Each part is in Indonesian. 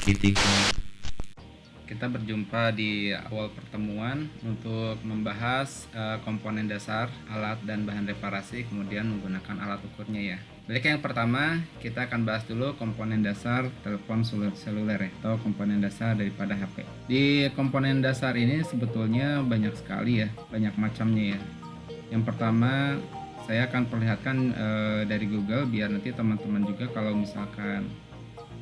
titik. Kita berjumpa di awal pertemuan untuk membahas komponen dasar alat dan bahan reparasi, kemudian menggunakan alat ukurnya ya. Baik, yang pertama kita akan bahas dulu komponen dasar telepon seluler ya, atau komponen dasar daripada HP. Di komponen dasar ini sebetulnya banyak sekali ya, banyak macamnya ya. Yang pertama saya akan perlihatkan dari Google biar nanti teman-teman juga kalau misalkan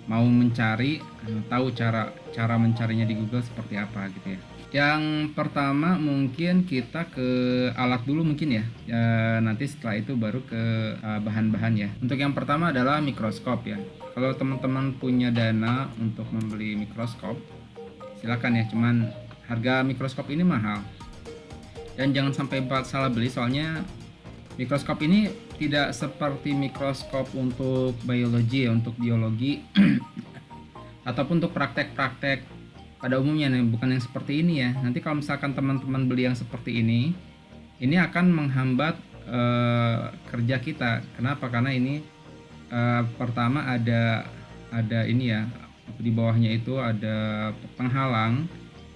mau mencari tahu cara mencarinya di Google seperti apa gitu ya. Yang pertama mungkin kita ke alat dulu mungkin ya. Nanti setelah itu baru ke bahan-bahan ya. Untuk yang pertama adalah mikroskop ya. Kalau teman-teman punya dana untuk membeli mikroskop, silakan ya. Cuman harga mikroskop ini mahal. Dan jangan sampai salah beli, soalnya mikroskop ini tidak seperti mikroskop untuk biologi ya, untuk biologi ataupun untuk praktek-praktek pada umumnya nih, bukan yang seperti ini ya. Nanti kalau misalkan teman-teman beli yang seperti ini akan menghambat kerja kita. Kenapa? Karena ini pertama ada ini ya, di bawahnya itu ada penghalang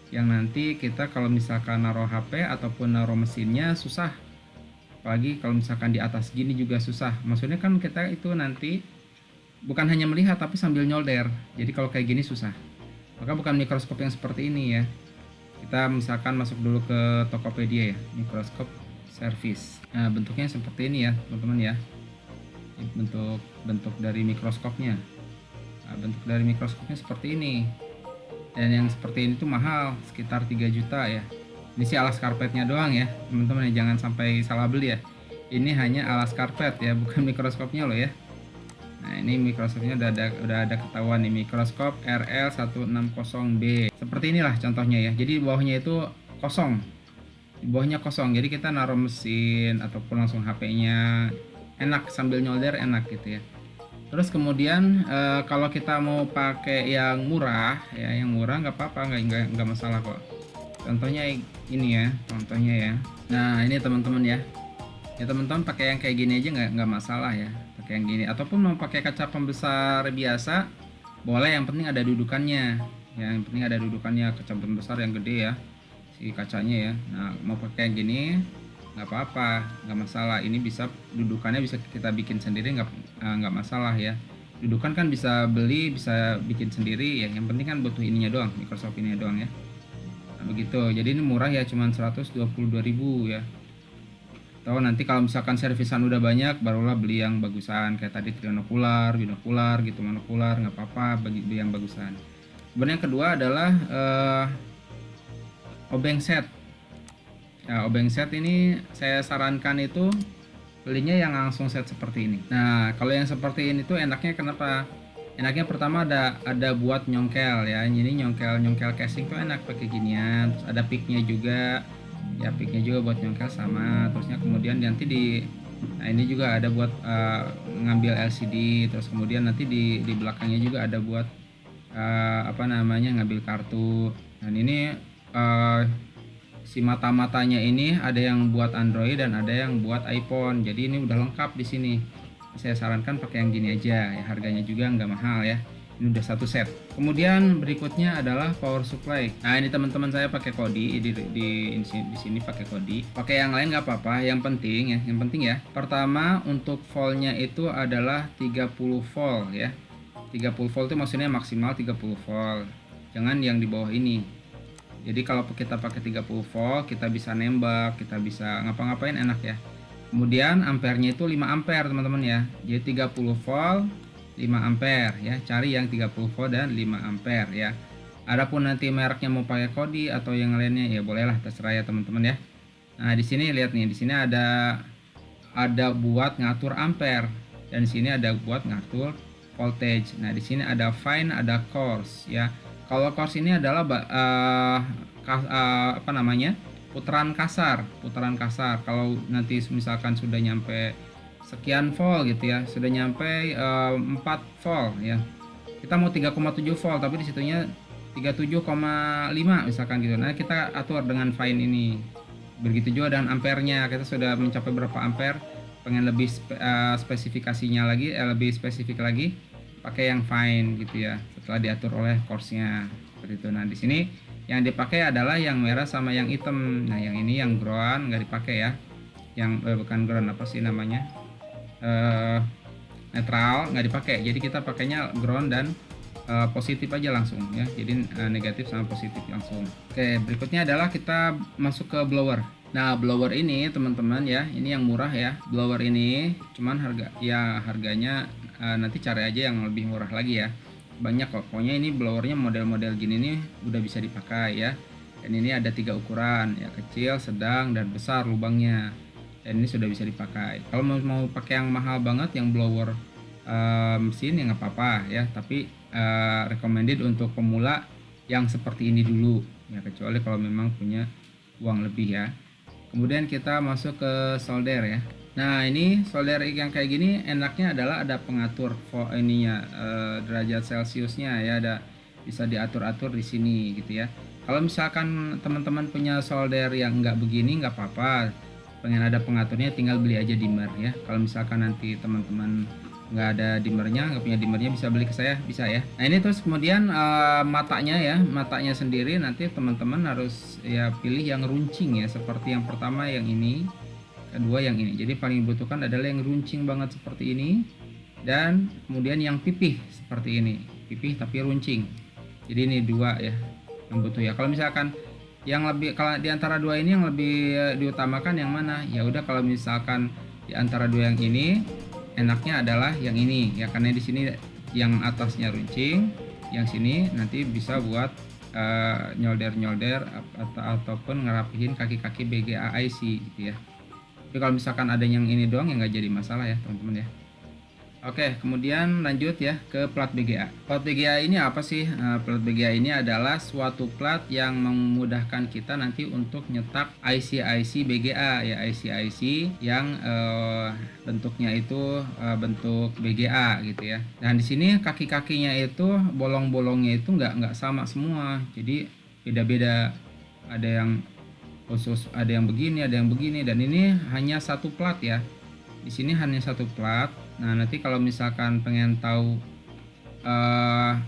yang nanti kita kalau misalkan naruh HP ataupun naruh mesinnya susah. Apalagi kalau misalkan di atas gini juga susah. Maksudnya kan kita itu nanti bukan hanya melihat tapi sambil nyolder. Jadi kalau kayak gini susah. Maka bukan mikroskop yang seperti ini ya. Kita misalkan masuk dulu ke Tokopedia ya, mikroskop service. Nah, bentuknya seperti ini ya, teman-teman ya. Ini bentuk dari mikroskopnya. Nah, bentuk dari mikroskopnya seperti ini. Dan yang seperti ini tuh mahal, sekitar 3 juta ya. Ini sih alas karpetnya doang ya, teman-teman ya, jangan sampai salah beli ya. Ini hanya alas karpet ya, bukan mikroskopnya loh ya. Nah, ini mikroskopnya udah ada ketahuan nih, mikroskop RL160B. Seperti inilah contohnya ya. Jadi di bawahnya itu kosong. Di bawahnya kosong. Jadi kita naruh mesin ataupun langsung HP-nya enak, sambil nyolder enak gitu ya. Terus kemudian kalau kita mau pakai yang murah ya, yang murah nggak apa-apa, nggak masalah kok. Contohnya ini ya, contohnya ya. Nah ini teman-teman ya, teman-teman pakai yang kayak gini aja nggak masalah ya, pakai yang gini. Ataupun mau pakai kaca pembesar biasa boleh, yang penting ada dudukannya. Yang penting ada dudukannya, kaca pembesar yang gede ya, si kacanya ya. Nah mau pakai yang gini nggak apa-apa, nggak masalah. Ini bisa dudukannya bisa kita bikin sendiri, nggak masalah ya. Dudukan kan bisa beli, bisa bikin sendiri ya. Yang penting kan butuh ininya doang, Microsoft ini doang ya. Nah, begitu. Jadi ini murah ya, cuman 122.000 ya. Atau nanti kalau misalkan servisan udah banyak, barulah beli yang bagusan kayak tadi trinokular, binokular gitu, monokular, nggak apa-apa beli yang bagusan. Kemudian yang kedua adalah obeng set. Ya, obeng set ini saya sarankan itu belinya yang langsung set seperti ini. Nah, kalau yang seperti ini tuh enaknya kenapa? Enaknya pertama ada buat nyongkel ya. Ini nyongkel casing tuh enak pakai ginian. Terus ada picknya juga. Ya, picknya juga buat nyongkel sama. Terusnya kemudian nanti nah ini juga ada buat ngambil LCD. Terus kemudian nanti di belakangnya juga ada buat apa namanya, ngambil kartu. Dan ini si mata-matanya ini ada yang buat Android dan ada yang buat iPhone. Jadi ini udah lengkap di sini. Saya sarankan pakai yang gini aja ya, harganya juga nggak mahal ya. Ini udah satu set. Kemudian berikutnya adalah power supply. Nah ini teman-teman saya pakai Kodi di sini pakai Kodi. Pakai yang lain nggak apa-apa. Yang penting ya. Pertama untuk voltnya itu adalah 30 volt ya. 30 volt itu maksudnya maksimal 30 volt. Jangan yang di bawah ini. Jadi kalau kita pakai 30 volt, kita bisa nembak, kita bisa ngapa-ngapain enak ya. Kemudian ampernya itu 5 ampere teman-teman ya. Jadi 30 volt, 5 ampere ya. Cari yang 30 volt dan 5 ampere ya. Adapun nanti mereknya mau pakai Kodi atau yang lainnya ya bolehlah, terserah ya teman-teman ya. Nah, di sini lihat nih, di sini ada buat ngatur ampere dan di sini ada buat ngatur voltage. Nah, di sini ada fine, ada coarse ya. Kalau coarse ini adalah apa namanya, putaran kasar. Kalau nanti misalkan sudah nyampe sekian volt gitu ya, sudah nyampe 4 volt ya, kita mau 3,7 volt tapi disitunya 37,5 misalkan gitu. Nah kita atur dengan fine ini. Begitu juga dengan ampernya, kita sudah mencapai berapa ampere, pengen lebih spesifikasinya lagi, lebih spesifik lagi, pakai yang fine gitu ya, setelah diatur oleh course-nya seperti itu. Nah di sini yang dipakai adalah yang merah sama yang hitam. Nah yang ini yang ground nggak dipakai ya, yang bukan ground, apa sih namanya, netral nggak dipakai. Jadi kita pakainya ground dan positif aja langsung ya, jadi negatif sama positif langsung. Oke, berikutnya adalah kita masuk ke blower. Nah blower ini teman-teman ya, ini yang murah ya, blower ini cuman harganya nanti cari aja yang lebih murah lagi ya, banyak kok. Pokoknya ini blowernya model-model gini nih udah bisa dipakai ya, dan ini ada 3 ukuran ya, kecil, sedang, dan besar lubangnya, dan ini sudah bisa dipakai. Kalau mau pakai yang mahal banget, yang blower mesin ya nggak apa-apa ya, tapi recommended untuk pemula yang seperti ini dulu ya, kecuali kalau memang punya uang lebih ya. Kemudian kita masuk ke solder ya. Nah ini solder yang kayak gini enaknya adalah ada pengatur ininya, derajat celciusnya ya, ada bisa diatur-atur di sini gitu ya. Kalau misalkan teman-teman punya solder yang nggak begini nggak apa-apa, pengen ada pengaturnya tinggal beli aja dimmer ya. Kalau misalkan nanti teman-teman nggak ada dimmernya, nggak punya dimmernya, bisa beli ke saya, bisa ya. Nah ini terus kemudian matanya ya, matanya sendiri nanti teman-teman harus ya pilih yang runcing ya, seperti yang pertama yang ini, kedua yang ini. Jadi paling dibutuhkan adalah yang runcing banget seperti ini, dan kemudian yang pipih seperti ini, pipih tapi runcing. Jadi ini dua ya yang butuh ya. Kalau misalkan yang lebih, kalau di antara dua ini yang lebih diutamakan yang mana? Ya udah, kalau misalkan di antara dua yang ini, enaknya adalah yang ini ya, karena di sini yang atasnya runcing, yang sini nanti bisa buat nyolder ataupun ngerapihin kaki-kaki BGA IC gitu ya. Tapi kalau misalkan ada yang ini doang ya nggak jadi masalah ya teman-teman ya. Oke, kemudian lanjut ya ke plat BGA. Plat BGA ini apa sih? Plat BGA ini adalah suatu plat yang memudahkan kita nanti untuk nyetak IC-IC BGA ya, IC-IC yang bentuknya itu bentuk BGA gitu ya. Dan di sini kaki-kakinya itu, bolong-bolongnya itu nggak sama semua, jadi beda-beda. Ada yang khusus, ada yang begini, ada yang begini, dan ini hanya satu plat ya. Di sini hanya satu plat. Nah nanti kalau misalkan pengen tahu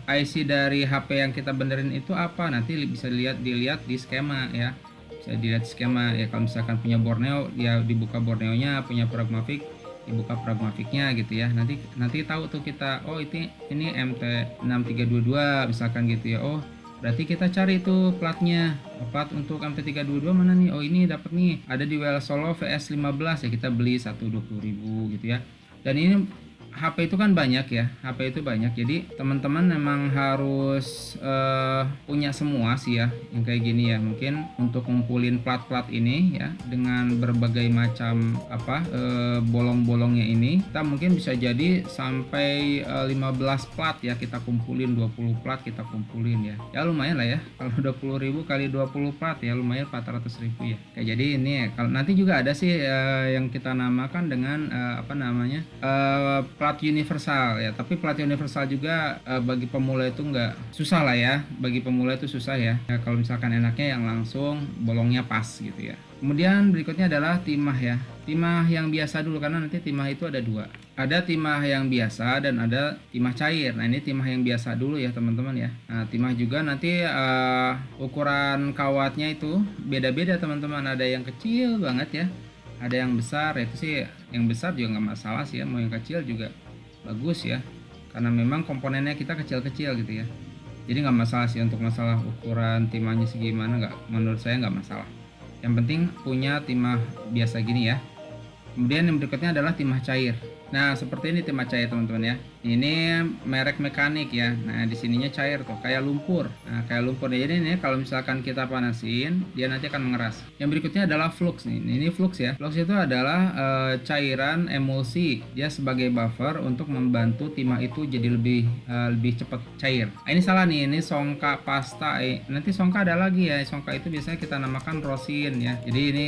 IC dari HP yang kita benerin itu apa, nanti bisa dilihat di skema ya, bisa dilihat skema ya. Kalau misalkan punya Borneo ya dibuka Borneonya, punya Pragmatic dibuka Pragmaticnya gitu ya. Nanti tahu tuh kita, oh ini MT6322 misalkan gitu ya. Oh berarti kita cari itu platnya, plat untuk MT322 mana nih? Oh ini dapat nih, ada di Well Solo VS15 ya, kita beli 120.000 gitu ya. Dan ini HP itu kan banyak ya, HP itu banyak, jadi teman-teman memang harus punya semua sih ya yang kayak gini ya. Mungkin untuk ngumpulin plat-plat ini ya dengan berbagai macam bolong-bolongnya ini, kita mungkin bisa jadi sampai 15 plat ya kita kumpulin, 20 plat kita kumpulin ya. Ya lumayan lah ya, kalau 20.000 kali 20 plat ya lumayan 400.000 ya. Kayak jadi ini ya, kalau nanti juga ada sih yang kita namakan dengan plat universal ya. Tapi plat universal juga bagi pemula itu nggak susah lah ya, bagi pemula itu susah ya. Kalau misalkan enaknya yang langsung bolongnya pas gitu ya. Kemudian berikutnya adalah timah ya, timah yang biasa dulu, karena nanti timah itu ada dua, ada timah yang biasa dan ada timah cair. Nah ini timah yang biasa dulu ya teman-teman ya. Nah timah juga nanti ukuran kawatnya itu beda-beda teman-teman, ada yang kecil banget ya, ada yang besar. Itu sih yang besar juga nggak masalah sih ya, mau yang kecil juga bagus ya, karena memang komponennya kita kecil-kecil gitu ya. Jadi nggak masalah sih untuk masalah ukuran timahnya segimana, nggak, menurut saya nggak masalah. Yang penting punya timah biasa gini ya. Kemudian yang berikutnya adalah timah cair. Nah seperti ini timah cair teman-teman ya. Ini merek mekanik ya. Nah di sininya cair tuh kayak lumpur. Nah kayak lumpur. Jadi ini kalau misalkan kita panasin, dia nanti akan mengeras. Yang berikutnya adalah flux nih. Ini flux ya. Flux itu adalah cairan emulsi. Dia sebagai buffer untuk membantu timah itu jadi lebih cepat cair. Nah, ini salah nih. Ini songka pasta. Nanti songka ada lagi ya. Songka itu biasanya kita namakan rosin ya. Jadi ini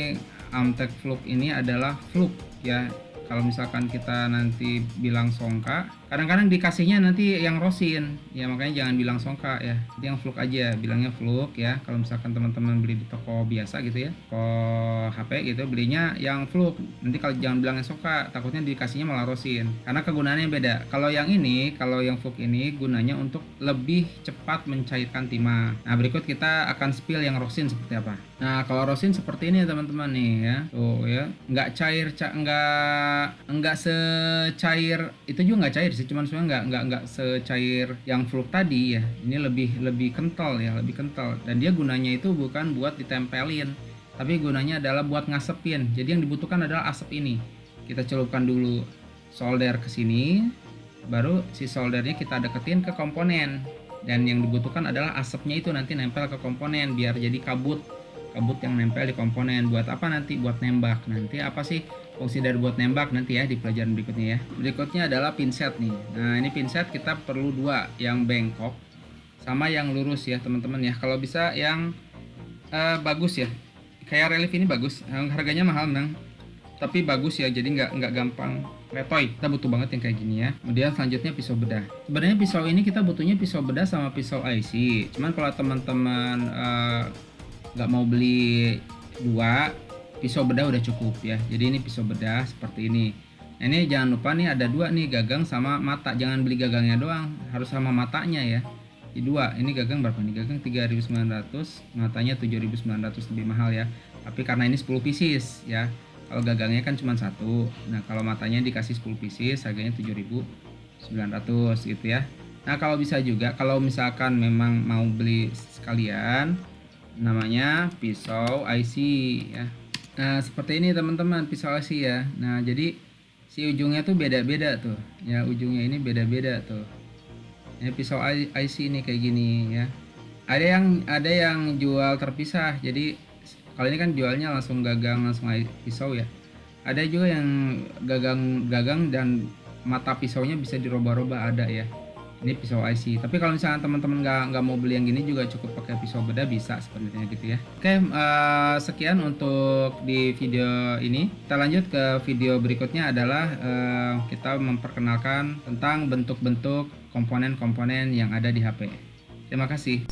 Amtek Flux ini adalah flux ya. Kalau misalkan kita nanti bilang songka, Kadang-kadang dikasihnya nanti yang rosin, ya makanya jangan bilang songka ya, nanti yang fluk aja, bilangnya fluk ya. Kalau misalkan teman-teman beli di toko biasa gitu ya, toko HP gitu, belinya yang fluk. Nanti kalau jangan bilang yang songka, takutnya dikasihnya malah rosin, karena kegunaannya beda. Kalau yang ini, kalau yang fluk ini gunanya untuk lebih cepat mencairkan timah. Nah berikut kita akan spill yang rosin seperti apa. Nah kalau rosin seperti ini ya teman-teman nih ya, tuh ya, nggak cair, nggak secair itu juga, nggak cair sih, cuman sebenarnya nggak secair yang fluk tadi ya. Ini lebih kental ya, lebih kental, dan dia gunanya itu bukan buat ditempelin, tapi gunanya adalah buat ngasepin. Jadi yang dibutuhkan adalah asap ini. Kita celupkan dulu solder ke sini, baru si soldernya kita deketin ke komponen, dan yang dibutuhkan adalah asapnya itu nanti nempel ke komponen biar jadi kabut yang nempel di komponen. Buat apa nanti? Buat nembak. Nanti apa sih fungsi dari buat nembak nanti ya di pelajaran berikutnya ya. Berikutnya adalah pinset nih. Nah ini pinset kita perlu dua, yang bengkok sama yang lurus ya teman-teman ya. Kalau bisa yang bagus ya, kayak relief ini bagus, harganya mahal memang, tapi bagus ya, jadi nggak gampang letoy. Kita butuh banget yang kayak gini ya. Kemudian selanjutnya pisau bedah. Sebenarnya pisau ini kita butuhnya pisau bedah sama pisau IC, cuman kalau teman-teman nggak mau beli dua, pisau bedah udah cukup ya. Jadi ini pisau bedah seperti ini. Nah, ini jangan lupa nih ada dua nih, gagang sama mata. Jangan beli gagangnya doang, harus sama matanya ya. Di dua, ini gagang berapa nih? Gagang 3.900, matanya 7.900, lebih mahal ya. Tapi karena ini 10 pieces ya. Kalau gagangnya kan cuma satu. Nah kalau matanya dikasih 10 pieces, harganya 7.900 gitu ya. Nah kalau bisa juga, kalau misalkan memang mau beli sekalian, namanya pisau IC ya. Nah seperti ini teman-teman, pisau IC ya. Nah jadi si ujungnya tuh beda-beda tuh ya, ujungnya ini beda-beda tuh. Ini pisau IC ini kayak gini ya. Ada yang jual terpisah. Jadi kalau ini kan jualnya langsung gagang, langsung pisau ya. Ada juga yang gagang dan mata pisaunya bisa dirubah-rubah, ada ya. Ini pisau IC. Tapi kalau misalnya teman-teman nggak mau beli yang gini juga cukup pakai pisau bedah, bisa sebenarnya gitu ya. Oke, sekian untuk di video ini. Kita lanjut ke video berikutnya, adalah kita memperkenalkan tentang bentuk-bentuk komponen-komponen yang ada di HP. Terima kasih.